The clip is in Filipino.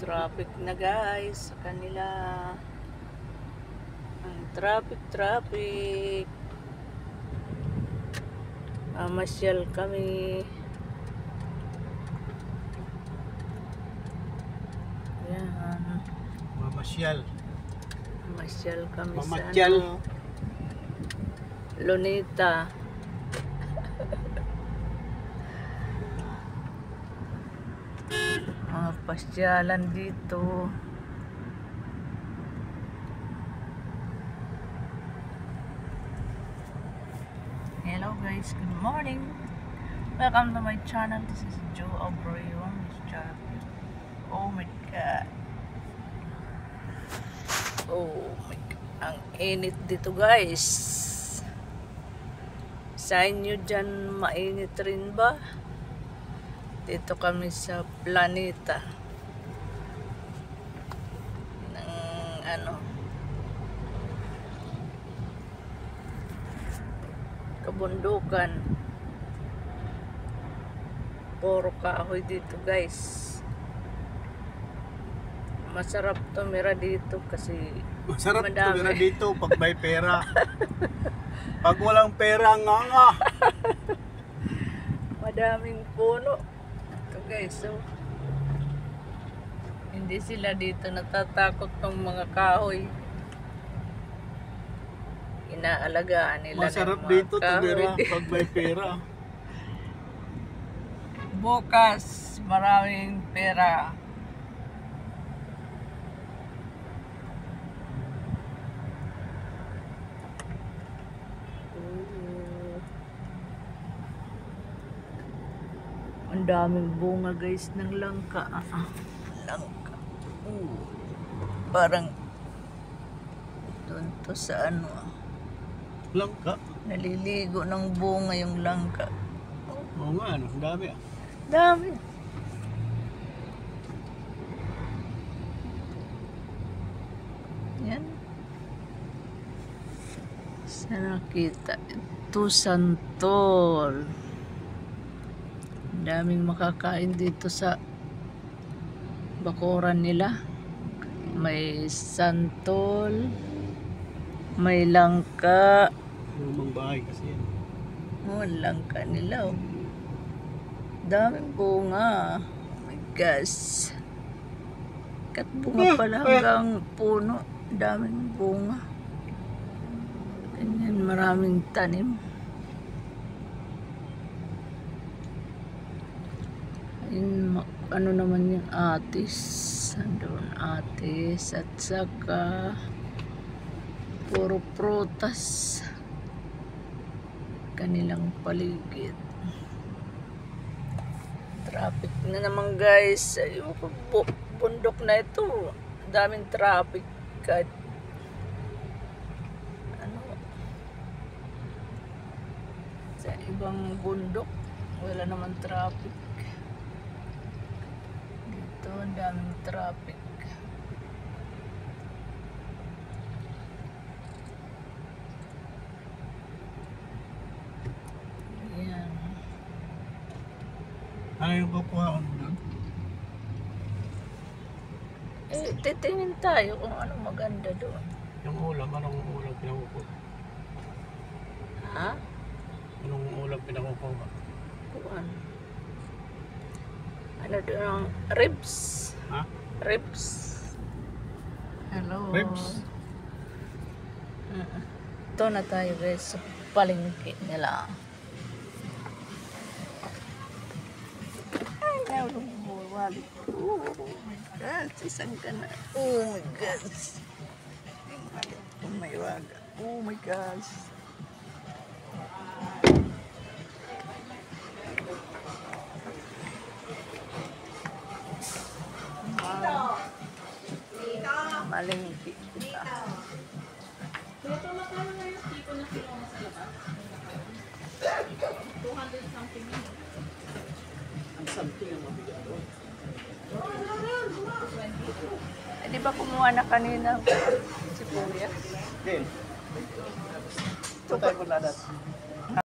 Traffic na guys sa kanila. Ang traffic. Mamasyal kami. Yan. Mamasyal. Mamasyal kami Mamasyal. sa Luneta. Mga pasyalan dito. Hello guys, good morning. Welcome to my channel. This is Joe Abreu. Oh my god. Oh my god. Ang init dito guys. Sa inyo dyan mainit rin ba? Dito kami sa Planeta ng kabundukan. Puro kahoy dito guys. Masarap tumira dito kasi Masarap madami. tumira dito pag may pera. Pag walang pera, nga. Madaming puno. Ito guys, so hindi sila dito natatakot ng mga kahoy. Inaalagaan nila Masarap ng mga dito kahoy. tumira pag may pera. Bukas, maraming pera. Ang daming bunga guys ng langka. Langka. Parang doon to sa ano. Langka. Naliligo ng bunga yung langka. Oo nga, ang dami. Dami. Yan. Saan nakita? Ito santol. Daming makakain dito sa bakuran nila. May santol, may langka. Lumang bahay kasi yan. Oh, langka nila. Oh. Daming bunga. Oh my gosh. Kat bunga pala hanggang puno. Daming bunga. Ganyan, maraming tanim. Ano naman yung atis, andun atis at saka puro prutas kanilang paligid. Traffic na naman guys. Yung bundok na ito, daming traffic kahit ano sa ibang bundok wala naman traffic. Ito, ang daming traffic. Ayan. Ano yung kukuha ko doon? Titingin tayo kung ano maganda doon. Yung ulam, anong ulam pinakukuha? Ha? Anong ulam pinakukuha? Kung ano? Ano doon ang ribs? Ha? Ribs. Hello. Ribs? Ito na tayo guys sa palengke nila. Ay, nawali. Oh my God. Isang ka na. Oh my God. Oh my God. Oh my gosh. Malengke kita. Ito magkano na yung tipo na kinuha sa labas? 200 something yun. Ang something ang mabigat doon. Di ba kumuha na kanina si Kuya? Din. Ito tayo kung ladat.